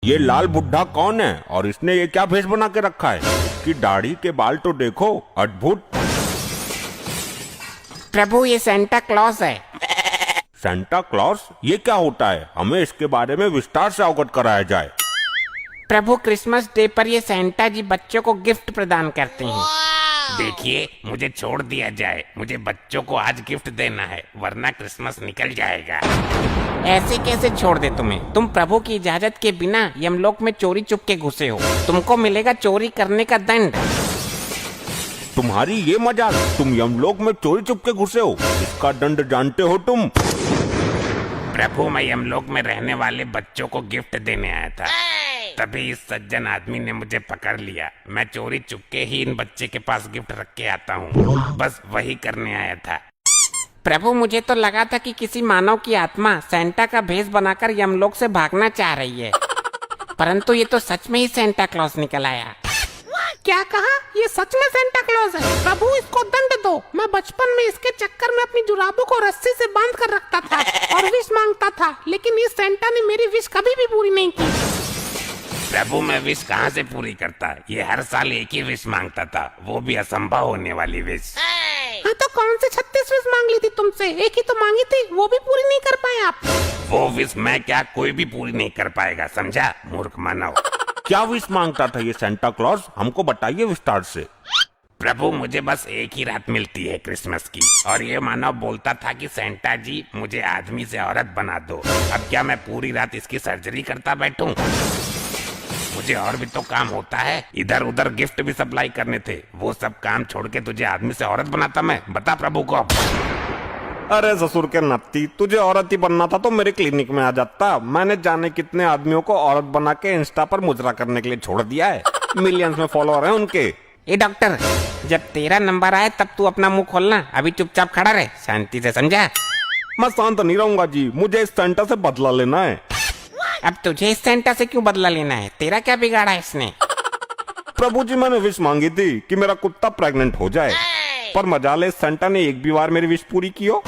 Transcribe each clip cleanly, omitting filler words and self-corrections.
ये लाल बुड्ढा कौन है और इसने ये क्या भेष बना के रखा है? इसकी दाढ़ी के बाल तो देखो, अद्भुत। प्रभु ये सेंटा क्लॉज है। सेंटा क्लॉज ये क्या होता है? हमें इसके बारे में विस्तार से अवगत कराया जाए। प्रभु क्रिसमस डे पर ये सेंटा जी बच्चों को गिफ्ट प्रदान करते हैं। देखिए, मुझे छोड़ दिया जाए, मुझे बच्चों को आज गिफ्ट देना है, वरना क्रिसमस निकल जाएगा। ऐसे कैसे छोड़ दे तुम्हें? तुम प्रभु की इजाजत के बिना यमलोक में चोरी चुप के घुसे हो। तुमको मिलेगा चोरी करने का दंड। तुम्हारी ये मजाक? तुम यमलोक में चोरी चुप के घुसे हो, इसका दंड जानते हो तुम? प्रभु, मैं यमलोक में रहने वाले बच्चों को गिफ्ट देने आया था, तभी इस सज्जन आदमी ने मुझे पकड़ लिया। मैं चोरी चुपके ही इन बच्चे के पास गिफ्ट रख के आता हूँ, बस वही करने आया था। प्रभु मुझे तो लगा था कि किसी मानव की आत्मा सेंटा का भेष बनाकर यमलोक से भागना चाह रही है, परंतु ये तो सच में ही सेंटा क्लॉज निकल आया। क्या कहा? ये सच में सेंटा क्लॉज है? प्रभु इसको दंड दो। मैं बचपन में इसके चक्कर में अपनी जुराबों को रस्सी से बांध कर रखता था और विश मांगता था, लेकिन इस सेंटा ने मेरी विश कभी भी पूरी नहीं की। प्रभु, मैं विश कहाँ से पूरी करता? ये हर साल एक ही विश मांगता था, वो भी असंभव होने वाली विश। हाँ तो कौन से 36 विश मांग ली थी तुमसे? एक ही तो मांगी थी, वो भी पूरी नहीं कर पाए आप। वो विश मैं क्या, कोई भी पूरी नहीं कर पाएगा, समझा मूर्ख मानव। क्या विश मांगता था ये सेंटा क्लॉज? हमको बताइए विस्तार से। प्रभु, मुझे बस एक ही रात मिलती है क्रिसमस की, और ये मानव बोलता था कि सेंटा जी मुझे आदमी से औरत बना दो। अब क्या मैं पूरी रात इसकी सर्जरी करता बैठूं? मुझे और भी तो काम होता है, इधर उधर गिफ्ट भी सप्लाई करने थे, वो सब काम छोड़ के तुझे आदमी से औरत बनाता मैं? बता प्रभु को। अरे ससुर के नत्ती, तुझे औरत ही बनना था तो मेरे क्लिनिक में आ जाता। मैंने जाने कितने आदमियों को औरत बना के इंस्टा पर मुजरा करने के लिए छोड़ दिया है। मिलियंस में फॉलोअर हैं उनके। ए डॉक्टर, जब तेरा नंबर आए तब तू अपना मुंह खोलना, अभी चुपचाप खड़ा रहे, शांति से, समझा? मैं शांत नहीं रहूंगा जी, मुझे इस सेंटा से बदला लेना है। अब तुझे इस सेंटा से क्यों बदला लेना है? तेरा क्या बिगाड़ा है इसने? प्रभु जी, मैंने विश मांगी थी कि मेरा कुत्ता प्रेग्नेंट हो जाए, पर मजाले इस सेंटा ने एक भी बार मेरी विश पूरी की हो।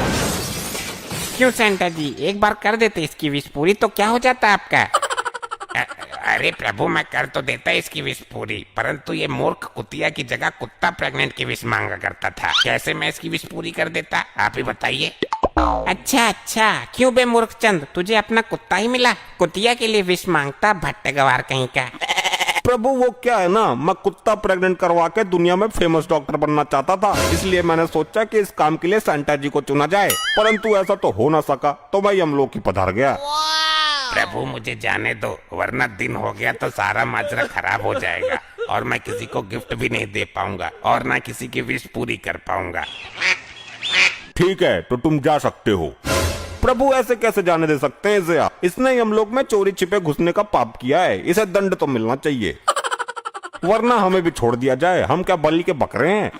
क्यों सेंटा जी, एक बार कर देते इसकी विश पूरी तो क्या हो जाता है आपका? अरे प्रभु, मैं कर तो देता इसकी विश पूरी, परंतु ये मूर्ख कुतिया की जगह कुत्ता प्रेग्नेंट की विश मांगा करता था। कैसे मैं इसकी विश पूरी कर देता, आप ही बताइए। अच्छा, क्यों बे मूर्ख चंद, तुझे अपना कुत्ता ही मिला, कुतिया के लिए विश मांगता, भट्टगवार कहीं का। प्रभु वो क्या है ना, मैं कुत्ता प्रेग्नेंट करवा के दुनिया में फेमस डॉक्टर बनना चाहता था, इसलिए मैंने सोचा कि इस काम के लिए सेंटा जी को चुना जाए, परंतु ऐसा तो हो ना सका, तो मैं यमलोक ही पधार गया। प्रभु मुझे जाने दो, वरना दिन हो गया तो सारा माजरा खराब हो जाएगा, और मैं किसी को गिफ्ट भी नहीं दे पाऊंगा, और ना किसी की विश पूरी कर पाऊंगा। ठीक है, तो तुम जा सकते हो। प्रभु ऐसे कैसे जाने दे सकते हैं इसे? इसने यमलोक में चोरी छिपे घुसने का पाप किया है, इसे दंड तो मिलना चाहिए, वरना हमें भी छोड़ दिया जाए। हम क्या बलि के बकरे हैं?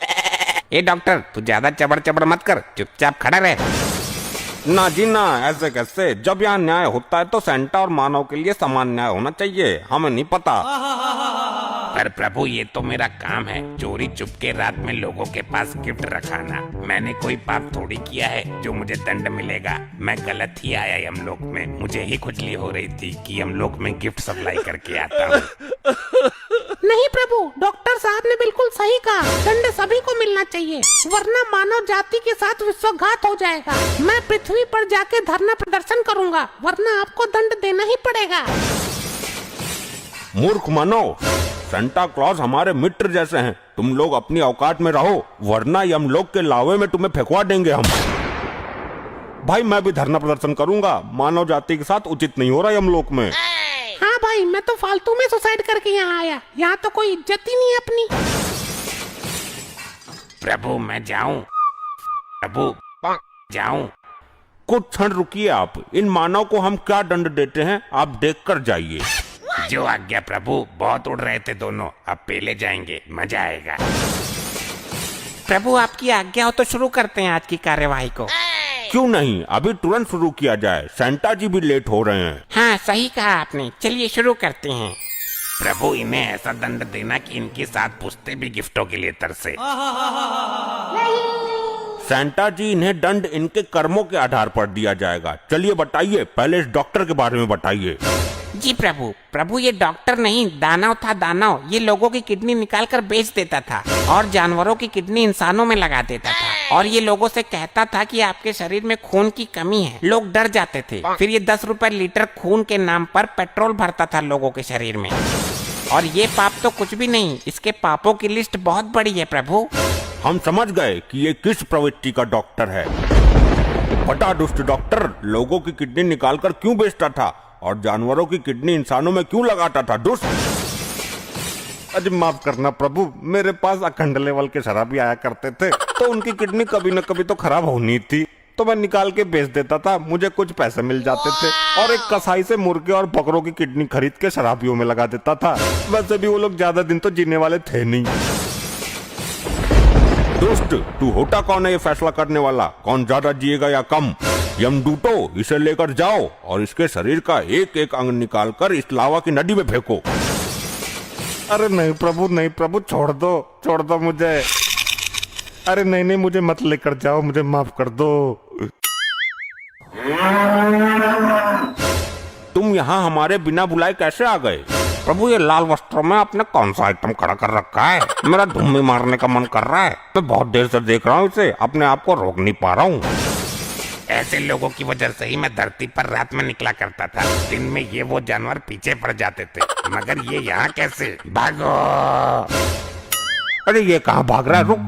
ए डॉक्टर, तू ज्यादा चबड़ चबड़ मत कर, चुपचाप खड़ा रहे। ना जी ना, ऐसे कैसे? जब यहाँ न्याय होता है तो सेंटा और मानव के लिए समान न्याय होना चाहिए। हमें नहीं पता। पर प्रभु, ये तो मेरा काम है, चोरी चुपके रात में लोगों के पास गिफ्ट रखाना। मैंने कोई पाप थोड़ी किया है जो मुझे दंड मिलेगा। मैं गलत ही आया यमलोक में, मुझे ही खुजली हो रही थी कि यमलोक में गिफ्ट सप्लाई करके आता हूँ। नहीं प्रभु, डॉक्टर साहब ने बिल्कुल सही कहा, दंड सभी को मिलना चाहिए, वरना मानव जाति के साथ विश्वघात हो जाएगा। मैं पृथ्वी पर जाके धरना प्रदर्शन करूंगा, वरना आपको दंड देना ही पड़ेगा। मूर्ख मानव, सेंटा क्लॉज हमारे मित्र जैसे हैं, तुम लोग अपनी औकात में रहो, वरना यमलोक के लावे में तुम्हें फेंकवा देंगे हम। भाई मैं भी धरना प्रदर्शन करूंगा, मानव जाति के साथ उचित नहीं हो रहा यमलोक में। हाँ भाई, मैं तो फालतू में सुसाइड करके यहाँ आया, यहाँ तो कोई इज्जत ही नहीं है अपनी। प्रभु मैं जाऊं? प्रभु जाऊं? कुछ क्षण रुकिए आप, इन मानव को हम क्या दंड देते हैं आप देख कर जाइए। जो आज्ञा प्रभु, बहुत उड़ रहे थे दोनों, अब पेले जाएंगे, मजा आएगा। प्रभु आपकी आज्ञा हो तो शुरू करते हैं आज की कार्यवाही को। क्यों नहीं, अभी तुरंत शुरू किया जाए, सेंटा जी भी लेट हो रहे हैं। हाँ सही कहा आपने, चलिए शुरू करते हैं। प्रभु इन्हें ऐसा दंड देना कि इनके साथ पुश्ते भी गिफ्टों के लिए तरसे। सेंटा जी, इन्हें दंड इनके कर्मों के आधार पर दिया जाएगा। चलिए बताइए, पहले इस डॉक्टर के बारे में बताइए। जी प्रभु, प्रभु ये डॉक्टर नहीं दानव था, दानव। ये लोगों की किडनी निकाल कर बेच देता था और जानवरों की किडनी इंसानों में लगा देता था और ये लोगों से कहता था कि आपके शरीर में खून की कमी है। लोग डर जाते थे। फिर ये 10 रुपए लीटर खून के नाम पर पेट्रोल भरता था लोगों के शरीर में। और ये पाप तो कुछ भी नहीं, इसके पापों की लिस्ट बहुत बड़ी है प्रभु। हम समझ गए कि ये किस प्रवृत्ति का डॉक्टर है। बड़ा दुष्ट डॉक्टर लोगों की किडनी निकालकर क्यों बेचता था और जानवरों की किडनी इंसानों में क्यों लगाता था? दुष्ट। अरे माफ करना प्रभु, मेरे पास अखंड लेवल के शराबी आया करते थे तो उनकी किडनी कभी न कभी तो खराब होनी थी, तो मैं निकाल के बेच देता था, मुझे कुछ पैसे मिल जाते थे और एक कसाई से मुर्गे और बकरों की किडनी खरीद के शराबियों में लगा देता था। वैसे भी वो लोग ज्यादा दिन तो जीने वाले थे नहीं। दोस्त, तू होता कौन है ये फैसला करने वाला, कौन ज्यादा जिएगा या कम? यमदूतो, इसे लेकर जाओ और इसके शरीर का एक एक अंग निकालकर इस लावा की नदी में फेंको। अरे नहीं प्रभु, नहीं प्रभु, छोड़ दो मुझे। अरे नहीं, मुझे मत लेकर जाओ, मुझे माफ कर दो। तुम यहाँ हमारे बिना बुलाए कैसे आ गए? प्रभु ये लाल वस्त्रों में आपने कौन सा आइटम खड़ा कर रखा है? मेरा धुम्मी मारने का मन कर रहा है। मैं बहुत देर से देख रहा हूँ इसे, अपने आप को रोक नहीं पा रहा हूँ। ऐसे लोगों की वजह से ही मैं धरती पर रात में निकला करता था। दिन में ये वो जानवर पीछे पड़ जाते थे, मगर ये यहाँ कैसे? भागो! अरे ये कहाँ भाग रहा है? रुक।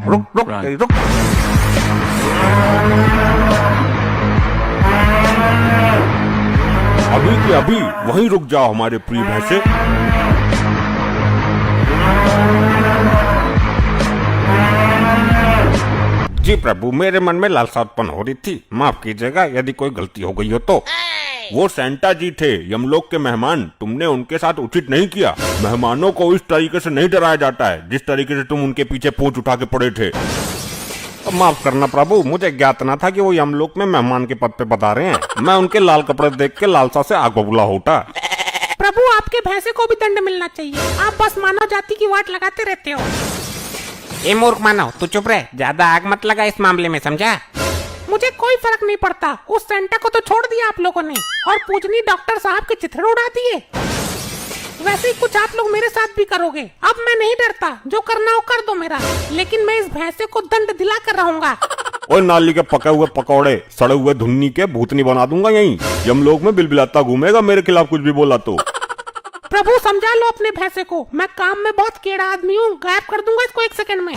अभी की अभी वहीं रुक जाओ हमारे प्रिय भैंसे। जी प्रभु, मेरे मन में लालसा उत्पन्न हो रही थी, माफ कीजिएगा यदि कोई गलती हो गई हो तो। वो सेंटा जी थे, यमलोक के मेहमान, तुमने उनके साथ उचित नहीं किया। मेहमानों को इस तरीके से नहीं डराया जाता है जिस तरीके से तुम उनके पीछे पूंछ उठा के पड़े थे। माफ करना प्रभु, मुझे ज्ञात न था कि वो यमलोक में मेहमान के पद पे बता रहे हैं। मैं उनके लाल कपड़े देख के लालसा से आग बबूला होता। प्रभु आपके भैंसे को भी दंड मिलना चाहिए, आप बस मानव जाति की वाट लगाते रहते हो। ए मूर्ख मानव, तू चुप रहे, ज्यादा आग मत लगा इस मामले में, समझा? मुझे कोई फर्क नहीं पड़ता, उस सेंटा को तो छोड़ दिया आप लोगों ने और पूजनी डॉक्टर साहब के चिथड़े उड़ा दिए। वैसे ही कुछ आप लोग मेरे साथ भी करोगे। अब मैं नहीं डरता, जो करना हो कर दो मेरा, लेकिन मैं इस भैंसे को दंड दिला कर रहूंगा। और नाली के पके हुए पकौड़े, सड़े हुए धुन्नी के भूतनी बना दूंगा यहीं। यमलोक में बिलबिलाता घूमेगा मेरे खिलाफ कुछ भी बोला तो। प्रभु समझा लो अपने भैंसे को, मैं काम में बहुत केड़ा आदमी हूँ, गायब कर दूंगा इसको 1 सेकंड में।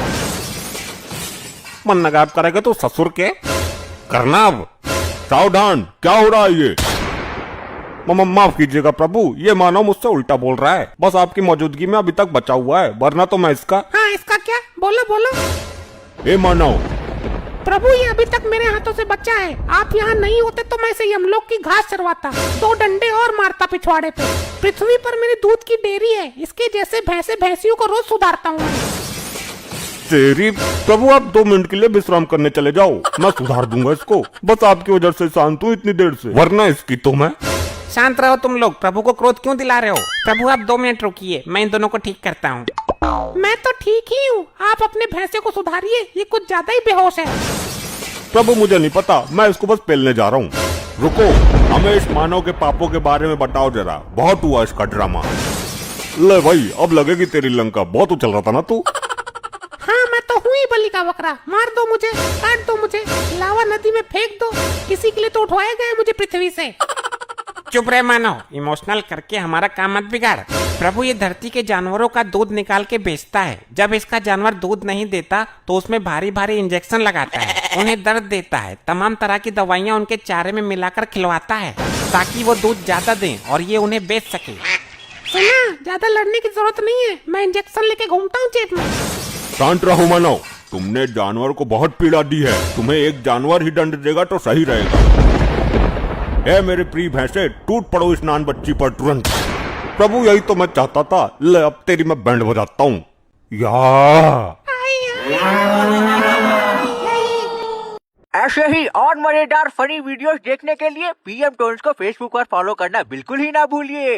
मन न गायब करेगा तो ससुर के करना। अब सावधान, क्या हो रहा है ये? माफ कीजिएगा प्रभु, ये मानव मुझसे उल्टा बोल रहा है, बस आपकी मौजूदगी में अभी तक बचा हुआ है, वरना तो मैं इसका। हाँ इसका क्या? बोलो। ए मानव। प्रभु ये अभी तक मेरे हाथों से बचा है, आप यहाँ नहीं होते तो मैं इसे यमलोक की घास चरवाता, 2 डंडे और मारता पिछवाड़े पे। पृथ्वी पर मेरी दूध की डेयरी है, इसके जैसे भैंसे भैंसियों को रोज सुधारता हूँ। तेरी प्रभु, आप 2 मिनट के लिए विश्राम करने चले जाओ, मैं सुधार दूंगा इसको। बस आपकी वजह से शांत हूँ इतनी देर से, वरना इसकी तो मैं। शांत रहो तुम लोग, प्रभु को क्रोध क्यों दिला रहे हो? प्रभु आप 2 मिनट रुकिए, मैं इन दोनों को ठीक करता हूँ। मैं तो ठीक ही हूँ, आप अपने भैंसे को सुधारिए, ये कुछ ज्यादा ही बेहोश है। प्रभु मुझे नहीं पता, मैं इसको बस पेलने जा रहा हूँ। रुको, हमें इस मानव के पापों के बारे में बताओ जरा, बहुत हुआ इसका ड्रामा। ले भाई, अब लगेगी तेरी लंका, बहुत उछल रहा था ना तू। हाँ मैं तो हूँ ही बलि का बकरा, मार दो मुझे, काट दो मुझे, लावा नदी में फेंक दो, किसी के लिए तो उठवाया गया मुझे पृथ्वी से। चुप रहे मानव, इमोशनल करके हमारा काम मत बिगाड़। प्रभु ये धरती के जानवरों का दूध निकाल के बेचता है। जब इसका जानवर दूध नहीं देता तो उसमें भारी भारी इंजेक्शन लगाता है, उन्हें दर्द देता है, तमाम तरह की दवाइयाँ उनके चारे में मिलाकर खिलवाता है ताकि वो दूध ज्यादा दें और ये उन्हें बेच सके। सुना, ज्यादा लड़ने की जरूरत नहीं है, मैं इंजेक्शन लेके घूमता हूँ जेब में। शांत रहो मानव, तुमने जानवर को बहुत पीड़ा दी है, तुम्हें एक जानवर ही दंड देगा तो सही रहेगा। ए मेरे प्रिय भैंसे, टूट पड़ो इस नान बच्ची पर तुरंत। प्रभु यही तो मैं चाहता था, ले अब तेरी मैं बैंड बजाता हूँ। ऐसे ही और मजेदार फनी वीडियोस देखने के लिए पीएम टोन्स को फेसबुक पर फॉलो करना बिल्कुल ही ना भूलिए।